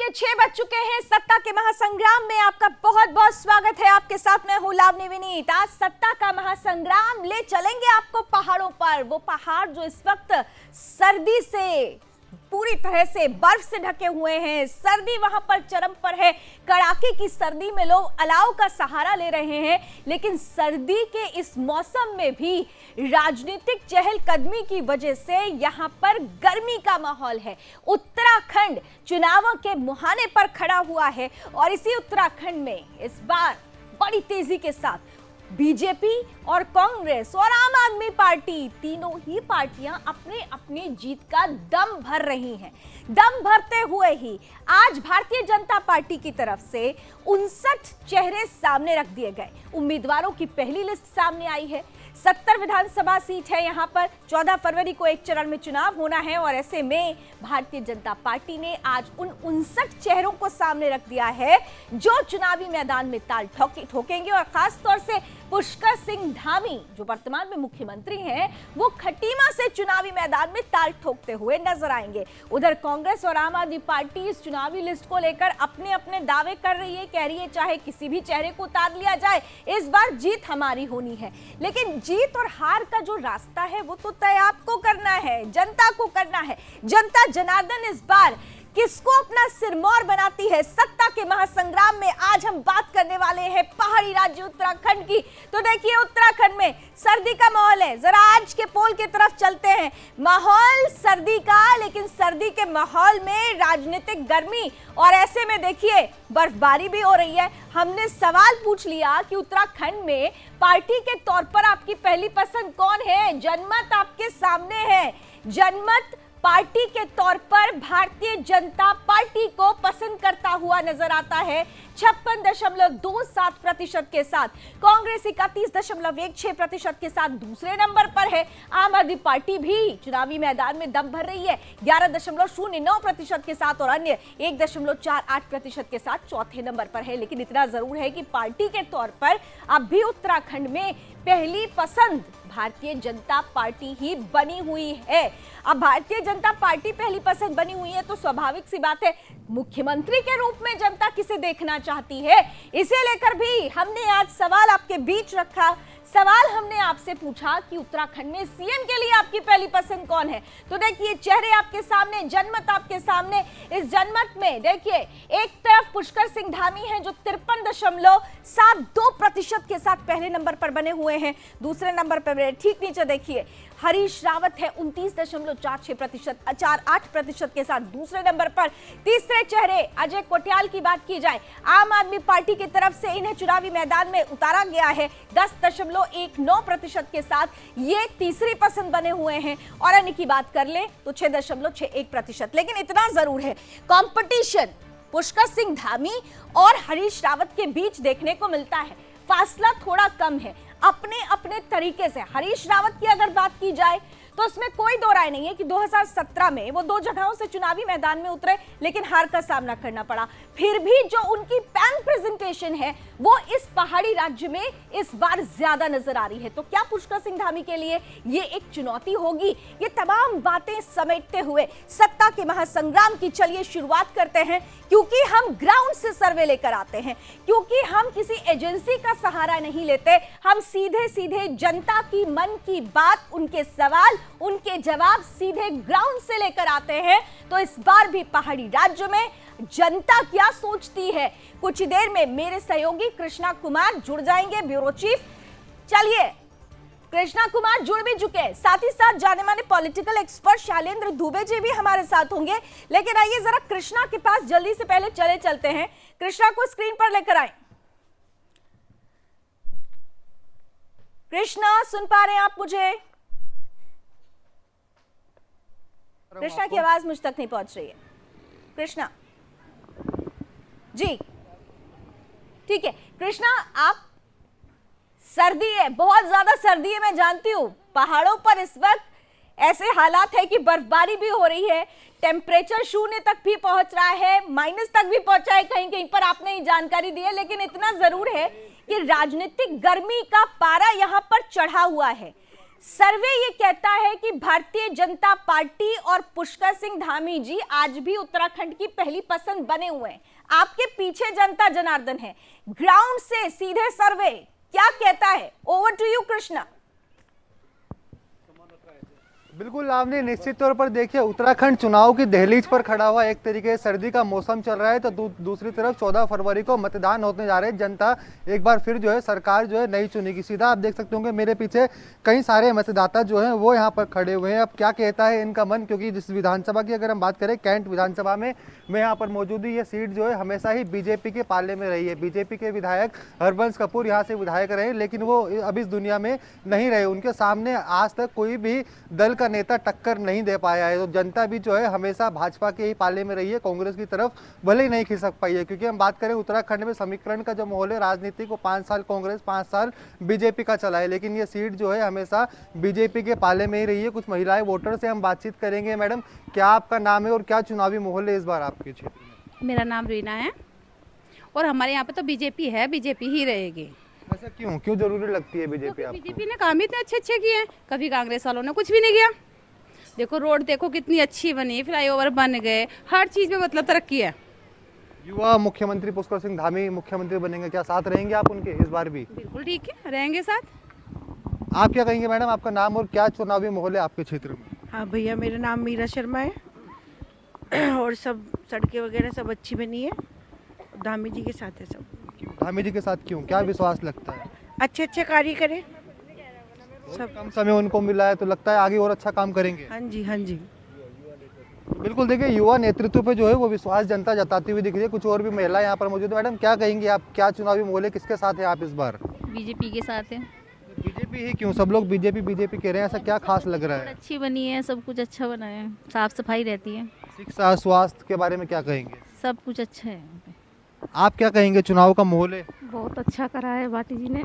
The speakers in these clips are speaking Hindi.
के 6 बज चुके हैं। सत्ता के महासंग्राम में आपका बहुत बहुत स्वागत है। आपके साथ मैं हूं लावनी विनीत। आज सत्ता का महासंग्राम ले चलेंगे आपको पहाड़ों पर। वो पहाड़ जो इस वक्त सर्दी से पूरी तरह से बर्फ से ढके हुए हैं। सर्दी वहां पर चरम पर है। कड़ाके की सर्दी में लोग अलाव का सहारा ले रहे हैं, लेकिन सर्दी के इस मौसम में भी राजनीतिक चहलकदमी की वजह से यहां पर गर्मी का माहौल है। उत्तराखंड चुनावों के मुहाने पर खड़ा हुआ है और इसी उत्तराखंड में इस बार बड़ी तेजी के साथ बीजेपी और कांग्रेस और आम आदमी पार्टी, तीनों ही पार्टियां अपने अपनी जीत का दम भर रही हैं। दम भरते हुए ही आज भारतीय जनता पार्टी की तरफ से 59 चेहरे सामने रख दिए गए। उम्मीदवारों की पहली लिस्ट सामने आई है। 70 विधानसभा सीट है। यहां पर 14 फरवरी को एक चरण में चुनाव होना है और ऐसे में भारतीय जनता पार्टी ने आज उन 59 चेहरों को सामने रख दिया है जो चुनावी मैदान में ताल ठोकेंगे। और खास तौर से पुष्कर सिंह धामी जो वर्तमान में मुख्यमंत्री हैं, वो खटीमा से चुनावी मैदान में ताल ठोकते हुए नजर आएंगे। उधर कांग्रेस और आम आदमी पार्टी इस चुनावी लिस्ट को लेकर अपने अपने दावे कर रही है, कह रही है चाहे किसी भी चेहरे को उतार लिया जाए, इस बार जीत हमारी होनी है। लेकिन जीत और हार का जो रास्ता है वो तो तय आपको करना है, जनता को करना है। जनता जनार्दन इस बार किसको अपना सिरमौर बनाती है? सत्ता के महासंग्राम में आज हम बात करने वाले हैं पहाड़ी राज्य उत्तराखंड की। तो देखिए उत्तराखंड में सर्दी का माहौल है। जरा आज के पोल की तरफ चलते हैं। माहौल सर्दी का, लेकिन सर्दी के माहौल में राजनीतिक गर्मी और ऐसे में देखिए बर्फबारी भी हो रही है। हमने सवाल पूछ लिया कि उत्तराखंड में पार्टी के तौर पर आपकी पहली पसंद कौन है? जनमत आपके सामने है। जनमत पार्टी के तौर पर भारतीय जनता पार्टी को पसंद करता हुआ नजर आता है 56.27% के साथ। कांग्रेस 31.16% के साथ दूसरे नंबर पर है। आम आदमी पार्टी भी चुनावी मैदान में दम भर रही है 11.09% के साथ और अन्य 1.48% के साथ चौथे नंबर पर है। लेकिन इतना जरूर है कि पार्टी के तौर पर अब भी उत्तराखंड में पहली पसंद भारतीय जनता पार्टी ही बनी हुई है। अब भारतीय जनता पार्टी पहली पसंद बनी हुई है तो स्वाभाविक सी बात है मुख्यमंत्री के रूप में जनता किसे देखना चाहती है, इसे लेकर भी हमने आज सवाल आपके बीच रखा। सवाल हमने आपसे पूछा कि उत्तराखंड में सीएम के लिए आपकी पहली पसंद कौन है? तो देखिए चेहरे आपके सामने, जनमत आपके सामने। इस जनमत में देखिए एक तरफ पुष्कर सिंह धामी हैं जो 53.72% के साथ पहले नंबर पर बने हुए हैं। दूसरे नंबर पर ठीक नीचे देखिए हरीश रावत है 29.48% के साथ दूसरे नंबर पर। तीसरे चेहरे अजय कोटियाल की बात की जाए, आम आदमी पार्टी की तरफ से इन्हें चुनावी मैदान में उतारा गया है 10.19% के साथ, ये तीसरी पसंद बने हुए हैं। और अन्य की बात कर ले तो 6.61%। लेकिन इतना जरूर है कंपटीशन पुष्कर सिंह धामी और हरीश रावत के बीच देखने को मिलता है। फासला थोड़ा कम है अपने अपने तरीके से। हरीश रावत की अगर बात की जाए तो उसमें कोई दो राय नहीं है कि 2017 में वो 2 जगहों से चुनावी मैदान में उतरे लेकिन हार का सामना करना पड़ा। फिर भी जो उनकी पैन प्रेजेंटेशन है वो इस पहाड़ी राज्य में इस बार ज्यादा नजर आ रही है। तो क्या पुष्कर सिंह धामी के लिए ये एक चुनौती होगी? ये तमाम बातें समेटते हुए सत्ता के महासंग्राम की चलिए शुरुआत करते हैं, क्योंकि हम ग्राउंड से सर्वे लेकर आते हैं, क्योंकि हम किसी एजेंसी का सहारा नहीं लेते। हम सीधे सीधे जनता की मन की बात, उनके सवाल, उनके जवाब सीधे ग्राउंड से लेकर आते हैं। तो इस बार भी पहाड़ी राज्य में जनता क्या सोचती है, कुछ ही देर में मेरे सहयोगी कृष्णा कुमार जुड़ जाएंगे, ब्यूरो चीफ। चलिए कृष्णा कुमार जुड़ भी चुके हैं, साथ ही साथ जाने माने पॉलिटिकल एक्सपर्ट शैलेंद्र दुबे जी भी हमारे साथ होंगे। लेकिन आइए जरा कृष्णा के पास जल्दी से पहले चलते हैं। कृष्णा को स्क्रीन पर लेकर आए। कृष्णा सुन पा रहे हैं आप मुझे? कृष्णा की आवाज मुझ तक नहीं पहुंच रही है। कृष्णा जी ठीक है। कृष्णा आप, सर्दी है, बहुत ज्यादा सर्दी है, मैं जानती हूँ। पहाड़ों पर इस वक्त ऐसे हालात है कि बर्फबारी भी हो रही है, टेम्परेचर 0 तक भी पहुंच रहा है, माइनस तक भी पहुंचा है कहीं कहीं पर, आपने ये जानकारी दी है। लेकिन इतना जरूर है कि राजनीतिक गर्मी का पारा यहां पर चढ़ा हुआ है। सर्वे ये कहता है कि भारतीय जनता पार्टी और पुष्कर सिंह धामी जी आज भी उत्तराखंड की पहली पसंद बने हुए हैं। आपके पीछे जनता जनार्दन है। ग्राउंड से सीधे सर्वे क्या कहता है? Over to you Krishna. बिल्कुल लावनी, निश्चित तौर पर देखिए उत्तराखंड चुनाव की दहलीज पर खड़ा हुआ, एक तरीके से सर्दी का मौसम चल रहा है तो दूसरी तरफ 14 फरवरी को मतदान होने जा रहे हैं। जनता एक बार फिर जो है सरकार जो है नई चुनेगी। सीधा आप देख सकते होंगे मेरे पीछे कई सारे मतदाता जो हैं वो यहाँ पर खड़े हुए हैं। अब क्या कहता है इनका मन, क्योंकि जिस विधानसभा की अगर हम बात करें कैंट विधानसभा में मैं यहाँ पर मौजूद हूँ। ये सीट जो है हमेशा ही बीजेपी के पाले में रही है। बीजेपी के विधायक हरबंस कपूर यहाँ से विधायक रहे, लेकिन वो अब इस दुनिया में नहीं रहे। उनके सामने आज तक कोई भी दल का नेता टक्कर नहीं दे पाया है। तो जनता भी जो है हमेशा भाजपा के ही पाले में रही है, कांग्रेस की तरफ भले ही नहीं खिसक पाई है। क्योंकि हम बात करें उत्तराखंड में समीकरण का जो माहौल है राजनीति को 5 साल कांग्रेस 5 साल बीजेपी का चला है, लेकिन ये सीट जो है हमेशा बीजेपी के पाले में ही रही है। कुछ महिलाएं वोटर से हम बातचीत करेंगे। मैडम, क्या आपका नाम है और क्या चुनावी माहौल है इस बार आपके क्षेत्र में? मेरा नाम रीना है और हमारे यहाँ पे तो बीजेपी है, बीजेपी ही रहेगी। ऐसा क्यों जरूरी लगती है बीजेपी आपको? बीजेपी ने काम इतने अच्छे किए हैं, कभी कांग्रेस वालों ने कुछ भी नहीं किया। देखो रोड देखो कितनी अच्छी बनी, फ्लाईओवर बन गए, हर चीज में मतलब तरक्की है। युवा मुख्यमंत्री पुष्कर सिंह धामी मुख्यमंत्री बनेंगे, क्या साथ रहेंगे आप उनके इस बार भी? बिल्कुल ठीक है, रहेंगे साथ। आप क्या कहेंगे मैडम, आपका नाम और क्या चुनावी माहौल है आपके क्षेत्र में? हाँ भैया, मेरा नाम मीरा शर्मा है और सब सड़कें वगैरह सब अच्छी बनी है। धामी जी के साथ है सब। धामी जी के साथ क्यों, क्या विश्वास लगता है? अच्छे कार्य करें सब। कम समय उनको मिला है तो लगता है आगे और अच्छा काम करेंगे। हाँ जी, हाँ जी। बिल्कुल, देखिए युवा नेतृत्व पे जो है वो विश्वास जनता जताती हुई दिख रही है। कुछ और भी महिला यहाँ पर मौजूद है। मैडम, क्या कहेंगे आप, क्या चुनावी माहौल है, किसके साथ है आप इस बार? बीजेपी के साथ है। बीजेपी ही क्यों? सब लोग बीजेपी कह रहे हैं, ऐसा क्या खास लग रहा है? अच्छी बनी है, सब कुछ अच्छा बना है, साफ सफाई रहती है। शिक्षा स्वास्थ्य के बारे में क्या कहेंगे? सब कुछ अच्छा है यहाँ पे। आप क्या कहेंगे, चुनाव का माहौल है? बहुत अच्छा करा है भाटी जी ने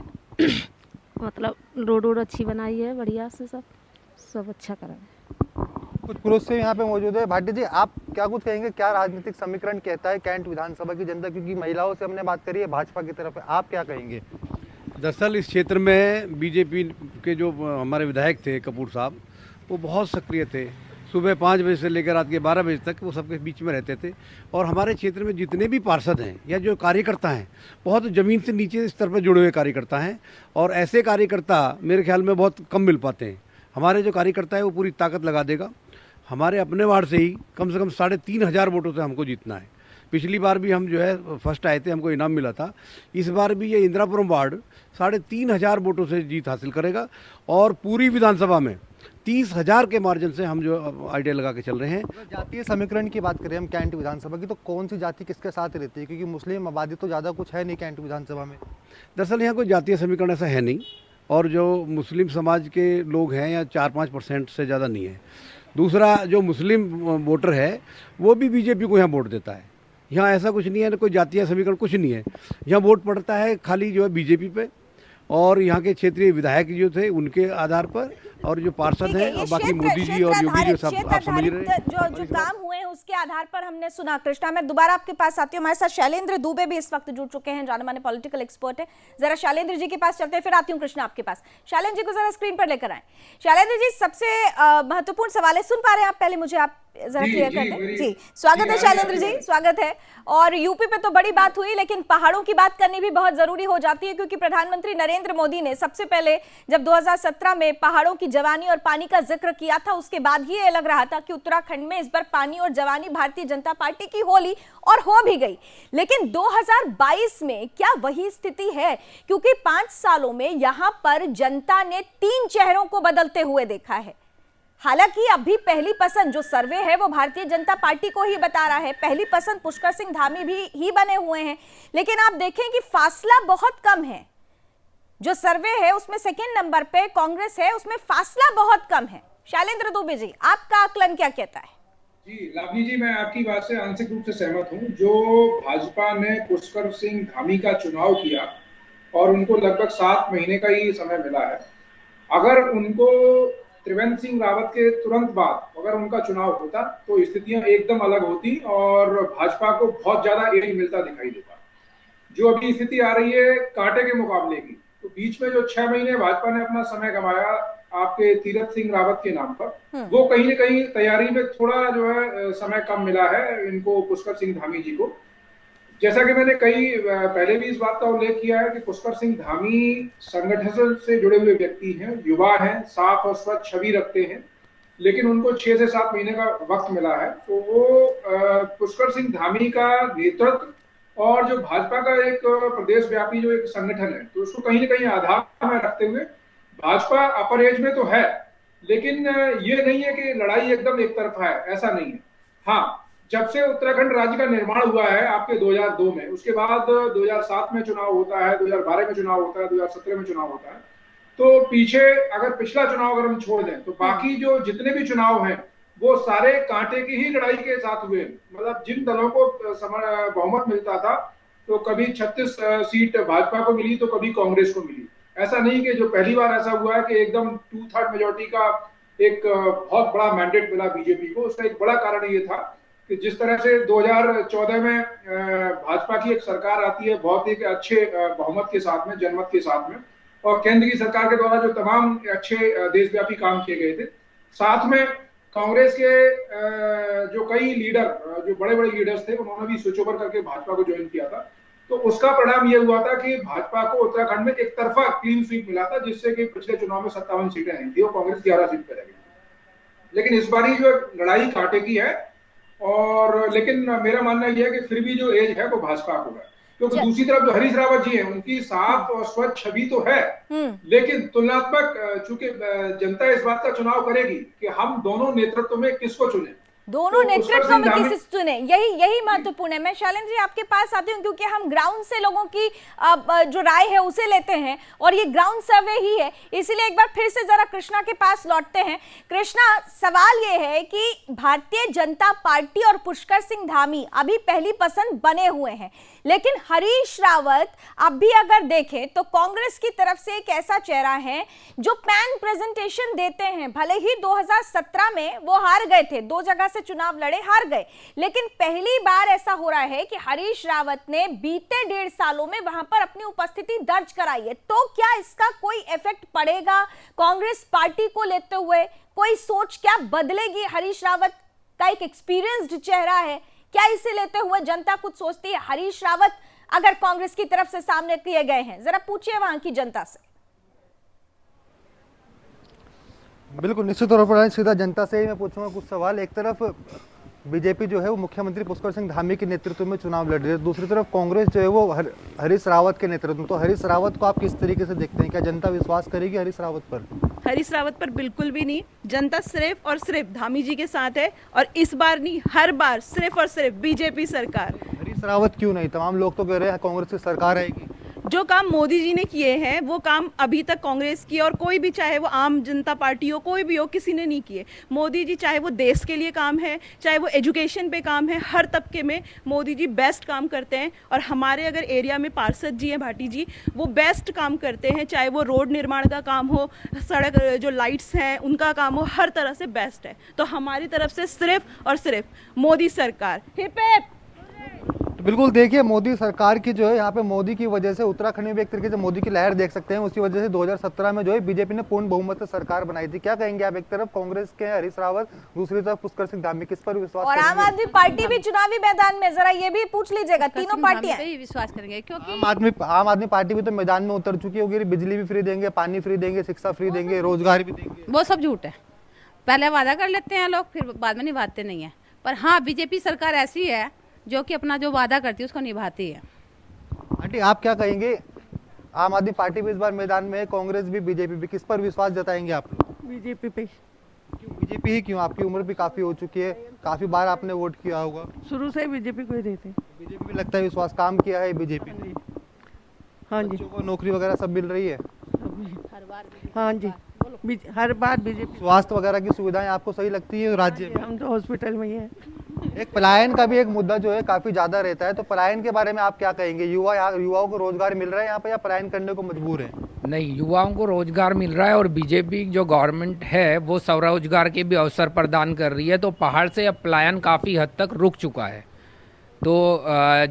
मतलब रोड अच्छी बनाई है, बढ़िया से सब अच्छा करा है। कुछ पुरुष से यहाँ पे मौजूद है। भाटी जी, आप क्या कुछ कहेंगे, क्या राजनीतिक समीकरण कहता है कैंट विधानसभा की जनता? क्योंकि महिलाओं से हमने बात करी है, भाजपा की तरफ है, आप क्या कहेंगे? दरअसल इस क्षेत्र में बीजेपी के जो हमारे विधायक थे कपूर साहब, वो बहुत सक्रिय थे। सुबह 5 बजे से लेकर रात के 12 बजे तक वो सबके बीच में रहते थे। और हमारे क्षेत्र में जितने भी पार्षद हैं या जो कार्यकर्ता हैं, बहुत ज़मीन से नीचे स्तर पर जुड़े हुए कार्यकर्ता हैं। और ऐसे कार्यकर्ता मेरे ख्याल में बहुत कम मिल पाते हैं। हमारे जो कार्यकर्ता है वो पूरी ताकत लगा देगा। हमारे अपने वार्ड से ही कम से कम 3,500 वोटों से हमको जीतना है। पिछली बार भी हम जो है फर्स्ट आए थे, हमको इनाम मिला था। इस बार भी ये इंदिरापुरम वार्ड 3,500 वोटों से जीत हासिल करेगा। और पूरी विधानसभा में 30,000 के मार्जिन से हम जो आइडिया लगा के चल रहे हैं। जातीय समीकरण की बात करें हम कैंट विधानसभा की, तो कौन सी जाति किसके साथ रहती है? क्योंकि मुस्लिम आबादी तो ज़्यादा कुछ है नहीं कैंट विधानसभा में। दरअसल यहाँ कोई जातीय समीकरण ऐसा है नहीं, और जो मुस्लिम समाज के लोग हैं या 4-5% से ज़्यादा नहीं है। दूसरा, जो मुस्लिम वोटर है वो भी बीजेपी को यहाँ वोट देता है। यहाँ ऐसा कुछ नहीं है, कोई जातीय समीकरण कुछ नहीं है। यहाँ वोट पड़ता है खाली जो है बीजेपी पे, और यहाँ के क्षेत्रीय विधायक जो थे उनके आधार पर, और जो पार्षद हैं, और बाकी मोदी जी और योगी जी सब आप समझ रहे हैं। जो काम हुए हैं उसके आधार पर हमने सुना। कृष्णा, मैं दोबारा आपके पास आती हूँ। हमारे साथ शैलेंद्र दुबे भी इस वक्त जुड़ चुके हैं, जाने माने पॉलिटिकल एक्सपर्ट है। जरा शैलेंद्र जी के पास चलते हैं, फिर आती हूँ कृष्णा आपके पास। शैलेंद्र जी को जरा स्क्रीन पर लेकर आए। शैलेंद्र जी, सबसे महत्वपूर्ण सवाल है, सुन पा रहे हैं आप? पहले मुझे आप जरा क्लियर कर दें। जी, स्वागत है शैलेंद्र जी, स्वागत है। और यूपी पे तो बड़ी बात हुई, लेकिन पहाड़ों की बात करनी भी बहुत जरूरी हो जाती है, क्योंकि प्रधानमंत्री नरेंद्र मोदी ने सबसे पहले जब 2017 में पहाड़ों की जवानी और पानी का जिक्र किया था, उसके बाद ही ये लग रहा था कि उत्तराखंड में इस बार पानी और जवानी भारतीय जनता पार्टी की होली, और हो भी गई। लेकिन 2022 में क्या वही स्थिति है? क्योंकि 5 सालों में यहां पर जनता ने 3 चेहरों को बदलते हुए देखा है। हालांकि अभी पहली पसंद जो सर्वे है वो भारतीय जनता पार्टी को ही बता रहा है, पहली पसंद पुष्कर सिंह धामी भी ही बने हुए हैं, लेकिन आप देखें कि फासला बहुत कम है। जो सर्वे है उसमें सेकंड नंबर पे कांग्रेस है, उसमें फासला बहुत कम है। शैलेंद्र दुबे जी, आपका आकलन क्या कहता है? जी लावनी जी, मैं आपकी बात से आंशिक रूप से सहमत हूं। जो भाजपा ने पुष्कर सिंह धामी का चुनाव किया और उनको लगभग 7 महीने का ही समय मिला है, अगर उनको त्रिवेंद्र सिंह रावत के तुरंत बाद अगर उनका चुनाव होता तो स्थितियां एकदम अलग होती और भाजपा को बहुत ज्यादा एज मिलता दिखाई देता। जो अभी स्थिति आ रही है कांटे के मुकाबले की, तो बीच में जो 6 महीने भाजपा ने अपना समय गंवाया, आपके तीरथ सिंह रावत के नाम पर, वो कहीं न कहीं तैयारी में थोड़ा जो है समय कम मिला है इनको, पुष्कर सिंह धामी जी को। जैसा कि मैंने पहले भी इस बात का उल्लेख किया है कि पुष्कर सिंह धामी संगठन से जुड़े हुए व्यक्ति हैं, युवा हैं, साफ और स्वच्छ छवि रखते हैं, लेकिन उनको 6 से 7 महीने का वक्त मिला है। तो वो पुष्कर सिंह धामी का नेतृत्व और जो भाजपा का एक प्रदेश व्यापी जो एक संगठन है, तो उसको कहीं न कहीं आधार में रखते हुए भाजपा अपर एज में तो है, लेकिन ये नहीं है कि लड़ाई एकदम एक तरफा है, ऐसा नहीं है। हाँ, जब से उत्तराखंड राज्य का निर्माण हुआ है आपके 2002 में, उसके बाद 2007 में चुनाव होता है, 2012 में चुनाव होता है, 2017 में चुनाव होता है, तो पीछे अगर पिछला चुनाव अगर हम छोड़ दें तो बाकी जो जितने भी चुनाव हैं वो सारे कांटे की ही लड़ाई के साथ हुए। मतलब जिन दलों को बहुमत मिलता था तो कभी 36 सीट भाजपा को मिली तो कभी कांग्रेस को मिली। ऐसा नहीं कि जो पहली बार ऐसा हुआ है कि एकदम 2/3 मेजोरिटी का एक बहुत बड़ा मैंडेट मिला बीजेपी को। उसका एक बड़ा कारण ये था कि जिस तरह से 2014 में भाजपा की एक सरकार आती है बहुत ही अच्छे बहुमत के साथ में, जनमत के साथ में, और केंद्र की सरकार के द्वारा जो तमाम अच्छे देशव्यापी काम किए गए थे, साथ में कांग्रेस के जो कई लीडर, जो बड़े बड़े लीडर्स थे, उन्होंने भी स्विच ओवर करके भाजपा को ज्वाइन किया था। तो उसका परिणाम यह हुआ था कि भाजपा को उत्तराखंड में एक तरफा क्लीन स्वीप मिला था, जिससे कि पिछले चुनाव में 57 सीटें आई थी और कांग्रेस 11 सीट पर रह गई। लेकिन इस बारी जो लड़ाई कांटे की है, और लेकिन मेरा मानना यह है कि फिर भी जो एज है वो भाजपा को है, क्योंकि दूसरी तरफ जो हरीश रावत जी हैं उनकी साफ और स्वच्छ छवि तो है, लेकिन तुलनात्मक चूंकि जनता इस बात का चुनाव करेगी कि हम दोनों नेतृत्व में किसको चुने, दोनों नेतृत्व में किसी चुने, यही महत्वपूर्ण है। मैं शैलेंद्र जी आपके पास आती हूँ क्योंकि हम ग्राउंड से लोगों की जो राय है उसे लेते हैं और ये ग्राउंड सर्वे ही है, इसीलिए एक बार फिर से जरा कृष्णा के पास लौटते हैं। कृष्णा, सवाल ये है कि भारतीय जनता पार्टी और पुष्कर सिंह धामी अभी पहली पसंद बने हुए हैं, लेकिन हरीश रावत अब भी अगर देखें तो कांग्रेस की तरफ से एक ऐसा चेहरा है जो पैन प्रेजेंटेशन देते हैं। भले ही 2017 में वो हार गए थे, 2 जगह से चुनाव लड़े, हार गए, लेकिन पहली बार ऐसा हो रहा है कि हरीश रावत ने बीते 1.5 सालों में वहां पर अपनी उपस्थिति दर्ज कराई है। तो क्या इसका कोई इफेक्ट पड़ेगा कांग्रेस पार्टी को लेते हुए? कोई सोच क्या बदलेगी? हरीश रावत का एक एक्सपीरियंस्ड चेहरा है, क्या इसे लेते हुए जनता कुछ सोचती है? हरीश रावत अगर कांग्रेस की तरफ से सामने किए गए हैं, जरा पूछिए वहां की जनता से। बिल्कुल, निश्चित तौर पर सीधा जनता से ही मैं पूछूंगा कुछ सवाल। एक तरफ बीजेपी जो है वो मुख्यमंत्री पुष्कर सिंह धामी के नेतृत्व में चुनाव लड़ रही है, दूसरी तरफ कांग्रेस जो है वो हरीश रावत के नेतृत्व में। तो हरीश रावत को आप किस तरीके से देखते हैं? क्या जनता विश्वास करेगी हरीश रावत पर? हरीश रावत पर बिल्कुल भी नहीं। जनता सिर्फ और सिर्फ धामी जी के साथ है, और इस बार नहीं, हर बार सिर्फ और सिर्फ बीजेपी सरकार। हरीश रावत क्यों नहीं? तमाम लोग तो कह रहे हैं कांग्रेस की सरकार आएगी। जो काम मोदी जी ने किए हैं वो काम अभी तक कांग्रेस की और कोई भी, चाहे वो आम जनता पार्टी हो, कोई भी हो, किसी ने नहीं किए। मोदी जी चाहे वो देश के लिए काम है, चाहे वो एजुकेशन पे काम है, हर तबके में मोदी जी बेस्ट काम करते हैं। और हमारे अगर एरिया में पार्षद जी हैं भाटी जी, वो बेस्ट काम करते हैं, चाहे वो रोड निर्माण का काम हो, सड़क जो लाइट्स हैं उनका काम हो, हर तरह से बेस्ट है। तो हमारी तरफ से सिर्फ और सिर्फ मोदी सरकार। Hip hip. तो बिल्कुल देखिए, मोदी सरकार की जो है यहाँ पे मोदी की वजह से उत्तराखंड में भी एक तरीके से मोदी की लहर देख सकते हैं। उसी वजह से 2017 में जो है बीजेपी ने पूर्ण बहुमत से सरकार बनाई थी। क्या कहेंगे आप? एक तरफ कांग्रेस के हरीश रावत, दूसरी तरफ पुष्कर सिंह धामी, किस पर विश्वास? और आम आदमी पार्टी भी चुनावी मैदान में, जरा ये भी पूछ लीजिएगा, तीनों पार्टियां विश्वास करेंगे क्योंकि आम आदमी पार्टी भी तो मैदान में उतर चुकी होगी। बिजली भी फ्री देंगे, पानी फ्री देंगे, शिक्षा फ्री देंगे, रोजगार भी देंगे। वो सब झूठ है। पहले वादा कर लेते हैं लोग, फिर बाद में निभाते नहीं है। पर हाँ, बीजेपी सरकार ऐसी है जो कि अपना जो वादा करती है उसको निभाती है। आंटी, आप क्या कहेंगे? आम आदमी पार्टी भी इस बार मैदान में है, कांग्रेस भी, बीजेपी भी, किस पर विश्वास जताएंगे आप लोग? बीजेपी पे। क्यों बीजेपी ही क्यों? आपकी उम्र भी काफी हो चुकी है, काफी बार आपने वोट किया होगा। शुरू से बीजेपी को ही देते। बीजेपी में लगता है विश्वास काम किया है बीजेपी ने। हाँ जी, बच्चों को नौकरी वगैरह सब मिल रही है। हाँ जी, हर बार बीजेपी। स्वास्थ्य वगैरह की सुविधाएं आपको सही लगती है राज्य में? हम तो हॉस्पिटल में ही हैं। एक पलायन का भी एक मुद्दा जो है काफी ज्यादा रहता है, तो पलायन के बारे में आप क्या कहेंगे? युवाओं को रोजगार मिल रहा है यहाँ पे या पलायन करने को मजबूर है? नहीं, युवाओं को रोजगार मिल रहा है और बीजेपी जो गवर्नमेंट है वो स्वरोजगार के भी अवसर प्रदान कर रही है। तो पहाड़ से अब पलायन काफ़ी हद तक रुक चुका है। तो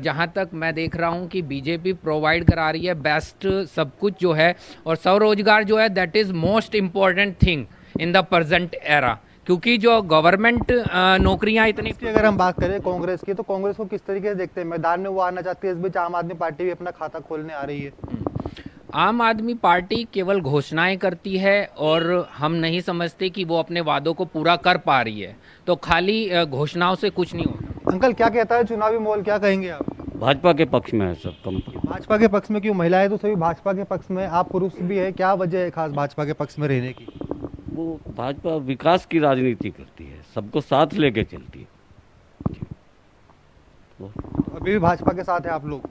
जहाँ तक मैं देख रहा हूँ कि बीजेपी प्रोवाइड करा रही है बेस्ट सब कुछ जो है, और स्वरोजगार जो है that is most important thing in the present era, क्योंकि जो गवर्नमेंट नौकरियां इतनी। इसकी अगर हम बात करें कांग्रेस की, तो कांग्रेस को किस तरीके से देखते हैं? मैदान में वो आना चाहती है, इस बीच आम आदमी पार्टी भी अपना खाता खोलने आ रही है। आम आदमी पार्टी केवल घोषणाएं करती है और हम नहीं समझते कि वो अपने वादों को पूरा कर पा रही है, तो खाली घोषणाओं से कुछ नहीं होता। अंकल क्या कहता है चुनावी माहौल, क्या कहेंगे आप? भाजपा के पक्ष में है सब कम। भाजपा के पक्ष में क्यों? महिलाएं तो सभी भाजपा के पक्ष में, आप पुरुष भी है, क्या वजह है खास भाजपा के पक्ष में रहने की? वो भाजपा विकास की राजनीति करती है, सबको साथ लेके चलती है। अभी भी भाजपा के साथ है आप लोग?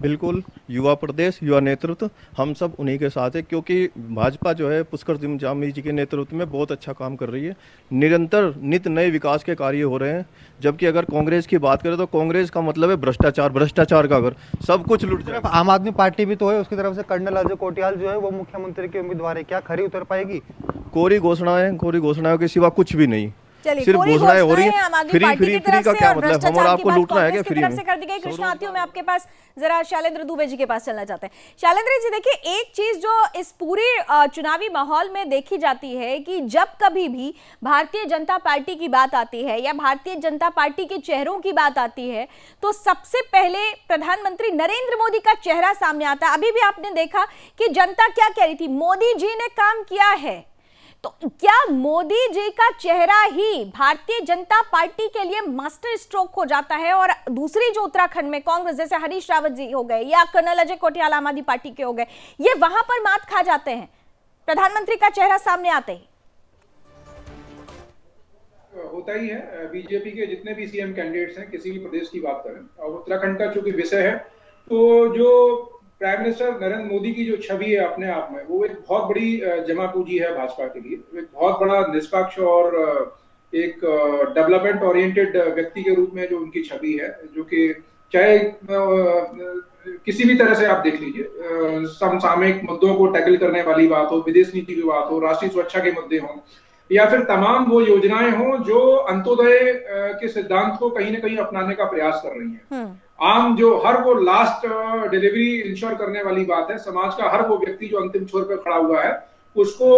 बिल्कुल, युवा प्रदेश, युवा नेतृत्व हम सब उन्हीं के साथ है, क्योंकि भाजपा जो है पुष्कर सिंह धामी जी के नेतृत्व में बहुत अच्छा काम कर रही है। निरंतर नित्य नए विकास के कार्य हो रहे हैं। जबकि अगर कांग्रेस की बात करें तो कांग्रेस का मतलब है भ्रष्टाचार, भ्रष्टाचार का घर, सब कुछ लुट जाए। आम आदमी पार्टी भी तो है, उसकी तरफ से कर्नल अजय कोटियाल जो है वो मुख्यमंत्री के उम्मीदवार है, क्या खरी उतर पाएगी? कोरी घोषणाओं के सिवा कुछ भी नहीं, चलिए, सिर्फ पूरी घोषणाएं हो रही घोषणाएं है। आम आदमी फ्री पार्टी फ्री की फ्री तरफ का से क्या और मतलब? हम और भ्रष्टाचार आपको की बात लूटना है क्या कांग्रेस की फ्री तरफ में? से कर दी गई। कृष्णा आती हूं मैं आपके पास, जरा शैलेंद्र दुबे जी के पास चलना चाहते हैं। शैलेंद्र जी देखिए, एक चीज जो इस पूरे चुनावी माहौल में देखी जाती है कि जब कभी भी भारतीय जनता पार्टी की बात आती है या भारतीय जनता पार्टी के चेहरों की बात आती है, तो सबसे पहले प्रधानमंत्री नरेंद्र मोदी का चेहरा सामने आता है। अभी भी आपने देखा कि जनता क्या कह रही थी, मोदी जी ने काम किया है। तो क्या मोदी जी का चेहरा ही भारतीय जनता पार्टी के लिए मास्टर स्ट्रोक हो जाता है, और दूसरी जो उत्तराखंड में कांग्रेस, जैसे हरीश रावत जी हो गए या कर्नल अजय कोटियाल आम आदमी पार्टी के हो गए, ये वहां पर मात खा जाते हैं प्रधानमंत्री का चेहरा सामने आते ही? होता ही है। बीजेपी के जितने भी सीएम कैंडिडेट्स हैं, किसी भी प्रदेश की बात करें, और उत्तराखंड का चूंकि विषय है, तो जो प्राइम मिनिस्टर नरेंद्र मोदी की जो छवि है अपने आप में, वो एक बहुत बड़ी जमा पूंजी है भाजपा के लिए। एक बहुत बड़ा निष्पक्ष और एक डेवलपमेंट ओरिएंटेड व्यक्ति के रूप में जो उनकी छवि है, जो कि चाहे किसी भी तरह से आप देख लीजिए, समसामयिक मुद्दों को टैकल करने वाली बात हो, विदेश नीति की बात हो, राष्ट्रीय सुरक्षा के मुद्दे हों, या फिर तमाम वो योजनाएं हों जो अंत्योदय के सिद्धांत को कहीं ना कहीं अपनाने का प्रयास कर रही हैं। आम जो हर वो लास्ट डिलीवरी इंश्योर करने वाली बात है, समाज का हर वो व्यक्ति जो अंतिम छोर पर खड़ा हुआ है, उसको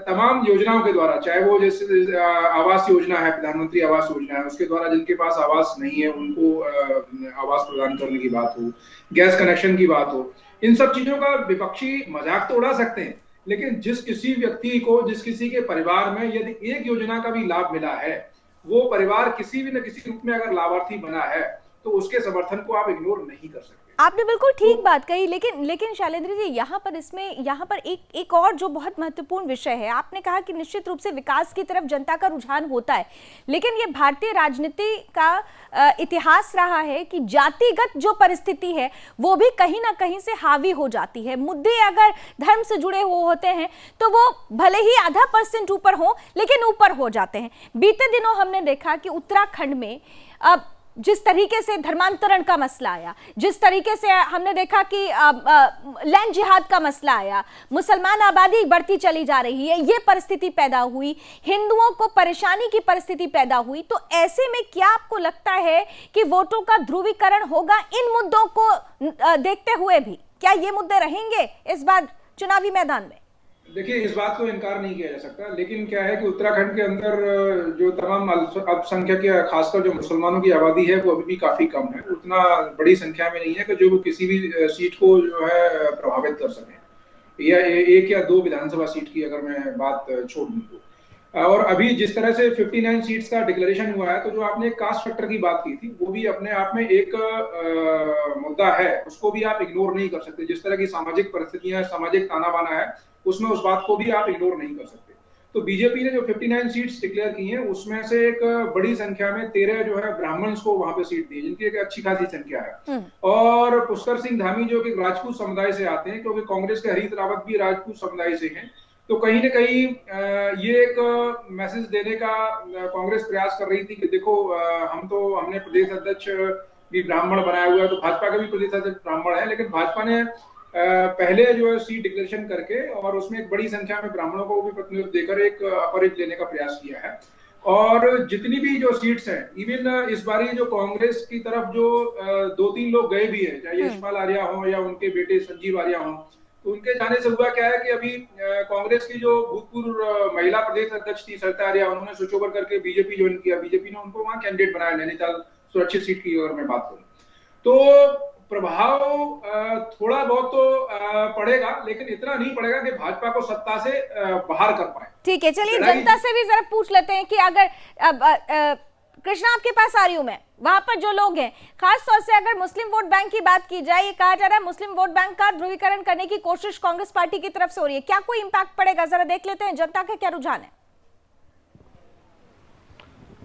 तमाम योजनाओं के द्वारा, चाहे वो जैसे आवास योजना है, प्रधानमंत्री आवास योजना है, उसके द्वारा जिनके पास आवास नहीं है उनको आवास प्रदान करने की बात हो, गैस कनेक्शन की बात हो, इन सब चीजों का विपक्षी मजाक तो उड़ा सकते हैं, लेकिन जिस किसी व्यक्ति को, जिस किसी के परिवार में यदि एक योजना का भी लाभ मिला है, वो परिवार किसी भी न किसी रूप में अगर लाभार्थी बना है, तो उसके समर्थन को आप इग्नोर नहीं कर सकते। आपने बिल्कुल ठीक बात कही, लेकिन शैलेंद्र जी यहाँ पर एक और जो बहुत महत्वपूर्ण विषय है, आपने कहा कि निश्चित रूप से विकास की तरफ जनता का रुझान होता है, लेकिन ये भारतीय राजनीति का इतिहास रहा है कि जातिगत जो परिस्थिति है वो भी कहीं ना कहीं से हावी हो जाती है। मुद्दे अगर धर्म से जुड़े हुए होते हैं तो वो भले ही आधा % ऊपर हो, लेकिन ऊपर हो जाते हैं। बीते दिनों हमने देखा कि उत्तराखंड में अब जिस तरीके से धर्मांतरण का मसला आया, जिस तरीके से हमने देखा कि लैंड जिहाद का मसला आया, मुसलमान आबादी बढ़ती चली जा रही है, ये परिस्थिति पैदा हुई, हिंदुओं को परेशानी की परिस्थिति पैदा हुई, तो ऐसे में क्या आपको लगता है कि वोटों का ध्रुवीकरण होगा इन मुद्दों को देखते हुए भी? क्या ये मुद्दे रहेंगे इस बार चुनावी मैदान में? देखिए, इस बात को इनकार नहीं किया जा सकता, लेकिन क्या है कि उत्तराखंड के अंदर जो तमाम अल्पसंख्यक, खासकर जो मुसलमानों की आबादी है, वो अभी भी काफी कम है, उतना बड़ी संख्या में नहीं है कि जो वो किसी भी सीट को जो है प्रभावित कर सके, या एक या दो विधानसभा सीट की अगर मैं बात छोड़ दूं तो। और अभी जिस तरह से 59 सीट्स का डिक्लेरेशन हुआ है, तो जो आपने कास्ट फैक्टर की बात की थी, वो भी अपने आप में एक मुद्दा है, उसको भी आप इग्नोर नहीं कर सकते। जिस तरह की सामाजिक परिस्थितियां, सामाजिक ताना बाना है, उसमें उस बात को भी आप इग्नोर नहीं कर सकते। तो बीजेपी ने जो 59 सीट्स डिक्लेयर की हैं, उसमें से एक बड़ी संख्या में 13 जो है ब्राह्मण्स को वहां पे सीट दी, जिनकी एक अच्छी खासी संख्या है। और पुष्कर सिंह धामी जो कि राजपूत समुदाय से आते हैं, क्योंकि कांग्रेस के हरीश रावत भी राजपूत समुदाय से हैं, तो कहीं ना कहीं ये एक मैसेज देने का कांग्रेस प्रयास कर रही थी कि देखो, हमने प्रदेश अध्यक्ष भी ब्राह्मण बनाया हुआ है, तो भाजपा का भी प्रदेश अध्यक्ष ब्राह्मण है, लेकिन भाजपा ने पहले जो है सीट डिक्लेरेशन करके और उसमें एक बड़ी संख्या में ब्राह्मणों को भी प्रतिनिधित्व देकर एक अपर एज लेने का प्रयास किया है। और जितनी भी जो सीट्स हैं, इवन इस बारी जो कांग्रेस की तरफ जो 2-3 लोग गए भी हैं, चाहे यशपाल आर्या हो या उनके बेटे संजीव आर्या हो, तो उनके जाने से हुआ क्या है कि अभी कांग्रेस की जो भूतपूर्व महिला प्रदेश अध्यक्ष थी सरिता आर्या, उन्होंने स्विच ओवर करके बीजेपी ज्वाइन किया। बीजेपी ने उनको वहां कैंडिडेट बनाया नैनीताल सुरक्षित सीट की अगर मैं बात करूं तो प्रभाव थोड़ा बहुत तो पड़ेगा, लेकिन इतना नहीं पड़ेगा कि भाजपा को सत्ता से बाहर कर पाए। ठीक है, चलिए जनता से भी जरा पूछ लेते हैं कि अगर कृष्णा आपके पास आ रही हूं मैं, वहां पर जो लोग हैं, खास तौर से अगर मुस्लिम वोट बैंक की बात की जाए, ये कहा जा रहा है मुस्लिम वोट बैंक का ध्रुवीकरण करने की कोशिश कांग्रेस पार्टी की तरफ से हो रही है, क्या कोई इंपैक्ट पड़ेगा? जरा देख लेते हैं जनता का क्या रुझान है।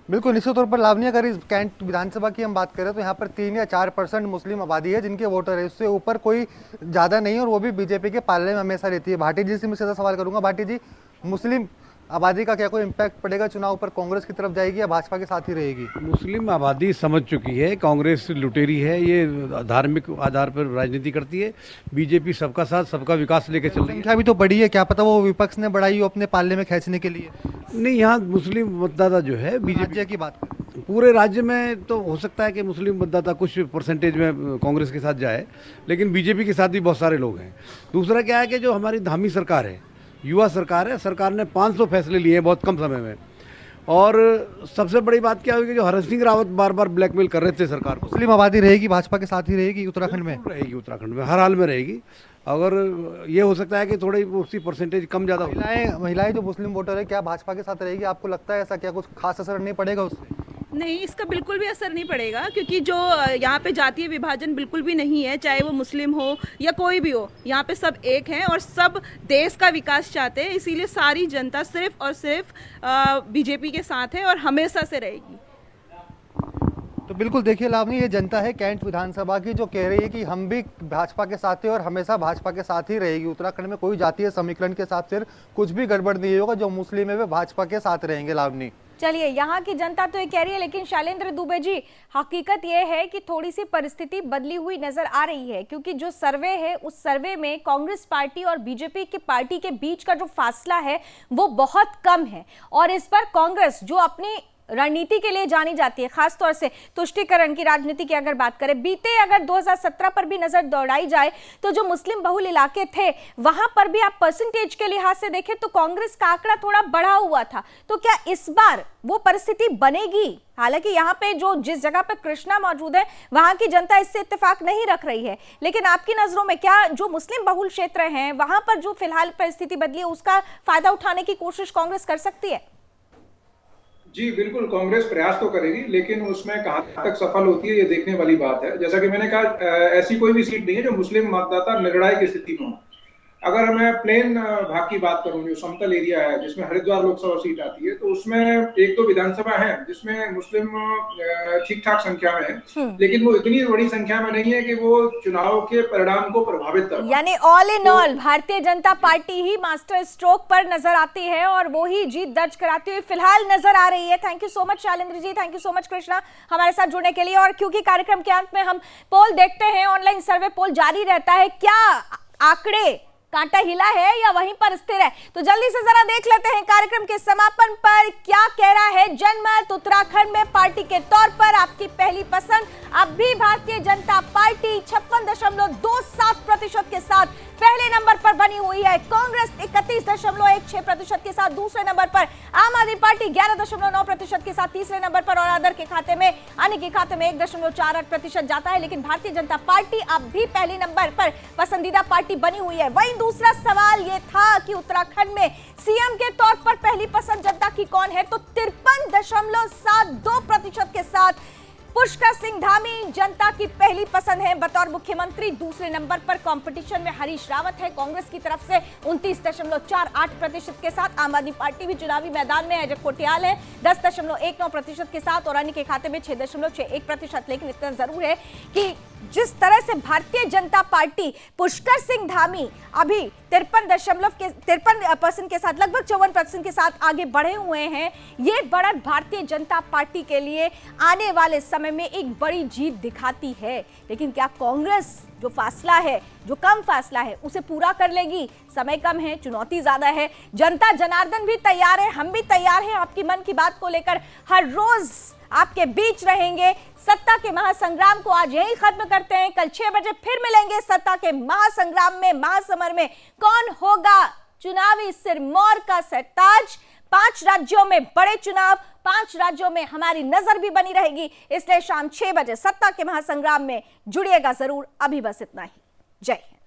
बिल्कुल, निश्चित तौर पर लावनी, अगर इस कैंट विधानसभा की हम बात करें तो यहाँ पर 3 या 4% मुस्लिम आबादी है जिनके वोटर है, उससे ऊपर कोई ज़्यादा नहीं है, और वो भी बीजेपी के पाले में हमेशा रहती है। भाटी जी से मैं सीधा सवाल करूंगा, भाटी जी, मुस्लिम आबादी का क्या कोई इम्पैक्ट पड़ेगा चुनाव पर? कांग्रेस की तरफ जाएगी या भाजपा के साथ ही रहेगी? मुस्लिम आबादी समझ चुकी है कांग्रेस लुटेरी है, ये धार्मिक आधार पर राजनीति करती है। बीजेपी सबका साथ सबका विकास लेके चल रही है। संख्या भी तो बड़ी है, क्या पता वो विपक्ष ने बढ़ाई हो अपने पाले में खींचने के लिए। नहीं, यहाँ मुस्लिम मतदाता जो है बीजेपी की बात करें पूरे राज्य में तो हो सकता है कि मुस्लिम मतदाता कुछ परसेंटेज में कांग्रेस के साथ जाए, लेकिन बीजेपी के साथ भी बहुत सारे लोग हैं। दूसरा क्या है कि जो हमारी धामी सरकार है, युवा सरकार है, सरकार ने 500 फैसले लिए हैं बहुत कम समय में। और सबसे बड़ी बात क्या होगी, जो हरीश सिंह रावत बार बार ब्लैकमेल कर रहे थे सरकार को। मुस्लिम आबादी रहेगी, भाजपा के साथ ही रहेगी उत्तराखंड में? रहेगी, उत्तराखंड में हर हाल में रहेगी। अगर ये हो सकता है कि थोड़ी उसी परसेंटेज कम ज़्यादा हो। महिलाएं जो मुस्लिम वोटर है, क्या भाजपा के साथ रहेगी? आपको लगता है ऐसा? क्या कुछ खास असर नहीं पड़ेगा उससे? नहीं, इसका बिल्कुल भी असर नहीं पड़ेगा, क्योंकि जो यहाँ पे जातीय विभाजन बिल्कुल भी नहीं है, चाहे वो मुस्लिम हो या कोई भी हो, यहाँ पे सब एक हैं और सब देश का विकास चाहते हैं। इसीलिए सारी जनता सिर्फ और सिर्फ बीजेपी के साथ है और हमेशा से रहेगी। तो बिल्कुल देखिए लावनी, ये जनता है कैंट विधानसभा की जो कह रही है कि हम भी भाजपा के साथ हैं और हमेशा भाजपा के साथ ही रहेगी। उत्तराखंड में कोई जातीय समीकरण के हिसाब से कुछ भी गड़बड़ नहीं होगा, जो मुस्लिम है वे भाजपा के साथ रहेंगे। लावनी, चलिए, यहाँ की जनता तो ये कह रही है, लेकिन शैलेंद्र दुबे जी, हकीकत ये है कि थोड़ी सी परिस्थिति बदली हुई नजर आ रही है, क्योंकि जो सर्वे है उस सर्वे में कांग्रेस पार्टी और बीजेपी की पार्टी के बीच का जो फासला है वो बहुत कम है। और इस पर कांग्रेस जो अपनी रणनीति के लिए जानी जाती है, खासतौर से तुष्टीकरण की राजनीति की अगर बात करें, बीते अगर 2017 पर भी नजर दौड़ाई जाए तो जो मुस्लिम बहुल इलाके थे वहां पर भी आप परसेंटेज के लिहाज से देखें तो कांग्रेस का आंकड़ा थोड़ा बढ़ा हुआ था। तो क्या इस बार वो परिस्थिति बनेगी? हालांकि यहाँ पे जो जिस जगह पे कृष्णा मौजूद है वहां की जनता इससे इत्तेफाक नहीं रख रही है, लेकिन आपकी नजरों में क्या जो मुस्लिम बहुल क्षेत्र हैं वहां पर जो फिलहाल परिस्थिति बदली है उसका फायदा उठाने की कोशिश कांग्रेस कर सकती है? जी बिल्कुल, कांग्रेस प्रयास तो करेगी, लेकिन उसमें कहां तक सफल होती है ये देखने वाली बात है। जैसा कि मैंने कहा, ऐसी कोई भी सीट नहीं है जो मुस्लिम मतदाता निर्णायक की स्थिति में हो। अगर मैं प्लेन भाग की बात करूं, जो समतल एरिया है जिसमें हरिद्वार लोकसभा सीट आती है, तो उसमें 1-2 विधानसभा है जिसमें मुस्लिम ठीक ठाक संख्या में है, लेकिन वो इतनी बड़ी संख्या में नहीं है कि वो चुनाव के परिणाम को प्रभावित कर। यानी all in all Bharatiya Janata party he master stroke पर नजर आती है और वो ही जीत दर्ज कराती हुई फिलहाल नजर आ रही है। Thank you so much Shailendra ji, thank you so much Krishna हमारे साथ जुड़ने के लिए। और क्योंकि कार्यक्रम के अंत में हम पोल देखते हैं, ऑनलाइन सर्वे पोल जारी रहता है, क्या आंकड़े कांटा हिला है या वहीं पर स्थिर है, तो जल्दी से जरा देख लेते हैं कार्यक्रम के समापन पर क्या कह रहा है जनमत। उत्तराखंड में पार्टी के तौर पर आपकी पहली पसंद अब भी भारतीय जनता पार्टी 56.27% के साथ पहले नंबर पर बनी हुई है। कांग्रेस 31.16% के साथ दूसरे नंबर पर, आम आदमी पार्टी 11.9% के साथ तीसरे नंबर पर, और अदर के खाते में, अन्य के खाते में 1.48% जाता है। लेकिन भारतीय जनता पार्टी अब भी पहले नंबर पर पसंदीदा पार्टी बनी हुई है। वहीं दूसरा सवाल ये था कि उत्तराखंड में सीएम के तौर पर पहली पसंद जनता की कौन है, तो 53.72% के साथ पुष्कर सिंह धामी जनता की पहली पसंद है बतौर मुख्यमंत्री। दूसरे नंबर पर कंपटीशन में हरीश रावत है कांग्रेस की तरफ से 29.48% के साथ। आम आदमी पार्टी भी चुनावी मैदान में है, अजय कोटियाल है 10.19% के साथ, और अन्य के खाते में 6.61%। लेकिन इतना जरूर है कि जिस तरह से भारतीय जनता पार्टी पुष्कर सिंह धामी अभी 53% के साथ, लगभग 54% के साथ आगे बढ़े हुए हैं, ये बढ़त भारतीय जनता पार्टी के लिए आने वाले समय में एक बड़ी जीत दिखाती है। लेकिन क्या कांग्रेस जो फासला है, जो कम फासला है, उसे पूरा कर लेगी। समय कम है, चुनौती ज्यादा है। जनता जनार्दन भी तैयार है, हम भी तैयार हैं आपकी मन की बात को लेकर हर रोज आपके बीच रहेंगे। सत्ता के महासंग्राम को आज यहीं खत्म करते हैं। कल 6 बजे फिर मिलेंगे सत्ता के महासंग्राम में, महासमर में। कौन होगा चुनावी सिरमौर का सरताज? 5 राज्यों में बड़े चुनाव, 5 राज्यों में हमारी नजर भी बनी रहेगी। इसलिए शाम 6 बजे सत्ता के महासंग्राम में जुड़िएगा जरूर। अभी बस इतना ही। जय हिंद।